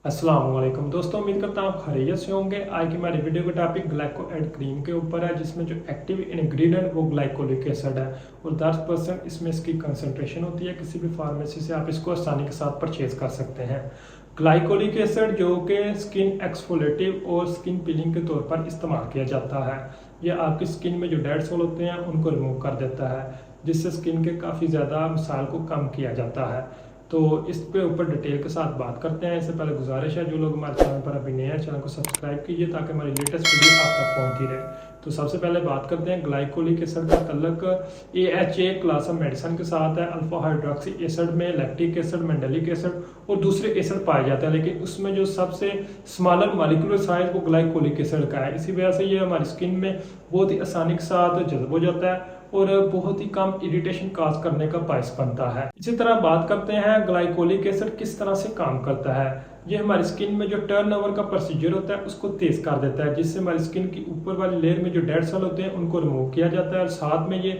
अस्सलाम वालेकुम दोस्तों, उम्मीद करता हूँ आप खैरियत से होंगे। आज की हमारी वीडियो का टॉपिक ग्लाइको एड क्रीम के ऊपर है, जिसमें जो एक्टिव इंग्रेडिएंट वो ग्लाइकोलिक एसिड है और 10% इसमें इसकी कंसंट्रेशन होती है। किसी भी फार्मेसी से आप इसको आसानी के साथ परचेज कर सकते हैं। ग्लाइकोलिक एसिड जो कि स्किन एक्सफोलेटिव और स्किन पीलिंग के तौर पर इस्तेमाल किया जाता है। यह आपकी स्किन में जो डेड सेल होते हैं उनको रिमूव कर देता है, जिससे स्किन के काफ़ी ज़्यादा मसाइल को कम किया जाता है। तो इस पे ऊपर डिटेल के साथ बात करते हैं। इससे पहले गुजारिश है, जो लोग हमारे चैनल पर अभी नए हैं, चैनल को सब्सक्राइब कीजिए ताकि हमारी लेटेस्ट वीडियो आप तक पहुंचती रहे। तो सबसे पहले बात करते हैं ग्लाइकोलिक एसिड का तल्लक AHA क्लास ऑफ मेडिसिन के साथ है। अल्फा हाइड्रोक्सी एसिड में लैक्टिक एसिड, मेंडेलिक एसिड और दूसरे एसिड पाए जाते हैं, लेकिन उसमें जो सबसे स्मॉलर मॉलिक्यूलर साइज वो ग्लाइकोलिक एसिड का है। इसी वजह से ये हमारी स्किन में बहुत ही आसानी के साथ जज्ब हो जाता है और बहुत ही कम इरिटेशन काज करने का बायस बनता है। इसी तरह बात करते हैं ग्लाइकोलिक एसिड किस तरह से काम करता है। ये हमारी स्किन में जो टर्नओवर का प्रोसीजर होता है उसको तेज कर देता है, जिससे हमारी स्किन की ऊपर वाली लेयर में जो डेड सेल होते हैं उनको रिमूव किया जाता है और साथ में ये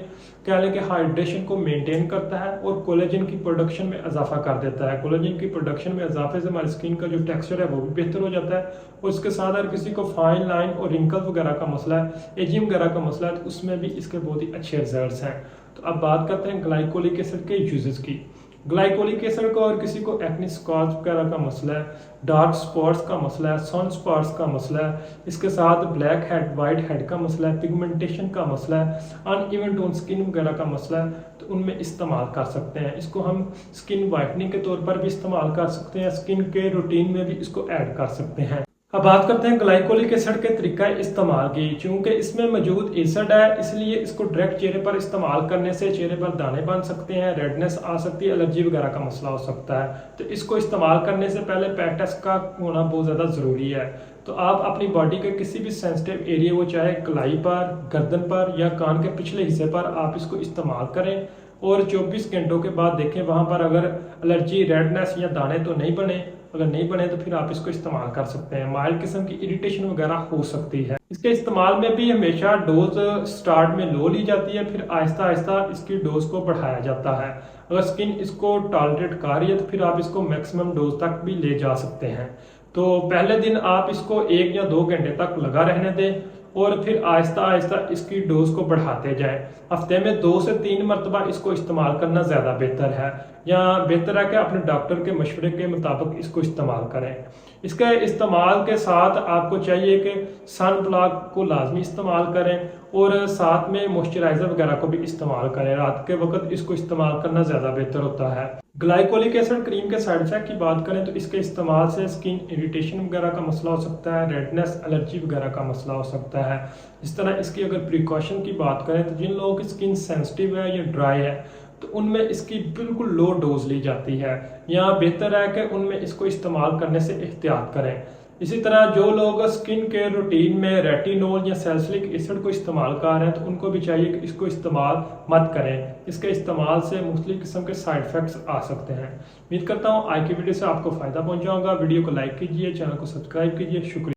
कह लें कि हाइड्रेशन को मेंटेन करता है और कोलेजन की प्रोडक्शन में इजाफा कर देता है। कोलेजन की प्रोडक्शन में इजाफे से हमारी स्किन का जो टेक्सचर है वो भी बेहतर हो जाता है और इसके साथ अगर किसी को फाइन लाइन और रिंकल वगैरह का मसला है, एजिंग वगैरह का मसला है, तो उसमें भी इसके बहुत ही अच्छे रिजल्ट हैं। तो अब बात करते हैं ग्लाइकोलिक एसिड के यूजेस की। ग्लाइकोलिक एसिड को और किसी को एक्ने स्कॉच वगैरह का मसला है, डार्क स्पॉट्स का मसला है, सन स्पॉट्स का मसला है, इसके साथ ब्लैक हेड, वाइट हेड का मसला है, पिगमेंटेशन का मसला है, अनइवन टोन स्किन वगैरह का मसला है, तो उनमें इस्तेमाल कर सकते हैं। इसको हम स्किन वाइटनिंग के तौर पर भी इस्तेमाल कर सकते हैं, स्किन के रूटीन में भी इसको ऐड कर सकते हैं। अब बात करते हैं ग्लाइकोलिक एसिड के तरीका इस्तेमाल की। चूंकि इसमें मौजूद एसिड है, इसलिए इसको डायरेक्ट चेहरे पर इस्तेमाल करने से चेहरे पर दाने बन सकते हैं, रेडनेस आ सकती है, एलर्जी वगैरह का मसला हो सकता है। तो इसको इस्तेमाल करने से पहले पैच टेस्ट का होना बहुत ज़्यादा ज़रूरी है। तो आप अपनी बॉडी के किसी भी सेंसिटिव एरिया, वो चाहे कलाई पर, गर्दन पर या कान के पिछले हिस्से पर, आप इसको इस्तेमाल करें और 24 घंटों के बाद देखें वहाँ पर अगर एलर्जी, रेडनेस या दाने तो नहीं बने। अगर नहीं बने तो फिर आप इसको इस्तेमाल कर सकते हैं। माइल्ड किस्म की इरिटेशन वगैरह हो सकती है। इसके इस्तेमाल में भी हमेशा डोज स्टार्ट में लो ली जाती है, फिर आहिस्ता आहिस्ता इसकी डोज को बढ़ाया जाता है। अगर स्किन इसको टॉलरेट कर रही है तो फिर आप इसको मैक्सिमम डोज तक भी ले जा सकते हैं। तो पहले दिन आप इसको 1 या 2 घंटे तक लगा रहने दें और फिर आहिस्ता आहिस्ता इसकी डोज को बढ़ाते जाएं। हफ्ते में 2 से 3 मरतबा इसको इस्तेमाल करना ज़्यादा बेहतर है, या बेहतर है कि अपने डॉक्टर के मशवरे के मुताबिक इसको इस्तेमाल करें। इसके इस्तेमाल के साथ आपको चाहिए कि सन ब्लॉक को लाजमी इस्तेमाल करें और साथ में मॉइस्चराइज़र वगैरह को भी इस्तेमाल करें। रात के वक्त इसको इस्तेमाल करना ज़्यादा बेहतर होता है। ग्लाइकोलिक एसिड क्रीम के साइड इफेक्ट की बात करें तो इसके इस्तेमाल से स्किन इरिटेशन वगैरह का मसला हो सकता है, रेडनेस, एलर्जी वगैरह का मसला हो सकता है। इस तरह इसकी अगर प्रिकॉशन की बात करें तो जिन लोगों की स्किन सेंसिटिव है या ड्राई है तो उनमें इसकी बिल्कुल लो डोज ली जाती है, या बेहतर है कि उनमें इसको इस्तेमाल करने से एहतियात करें। इसी तरह जो लोग स्किन केयर रूटीन में रेटिनोल या सैलिसिलिक एसिड को इस्तेमाल कर रहे हैं तो उनको भी चाहिए कि इसको इस्तेमाल मत करें। इसके इस्तेमाल से मुख्तलिफ किस्म के साइड इफेक्ट्स आ सकते हैं। उम्मीद करता हूँ आज की वीडियो से आपको फ़ायदा पहुंचा होगा। वीडियो को लाइक कीजिए, चैनल को सब्सक्राइब कीजिए। शुक्रिया।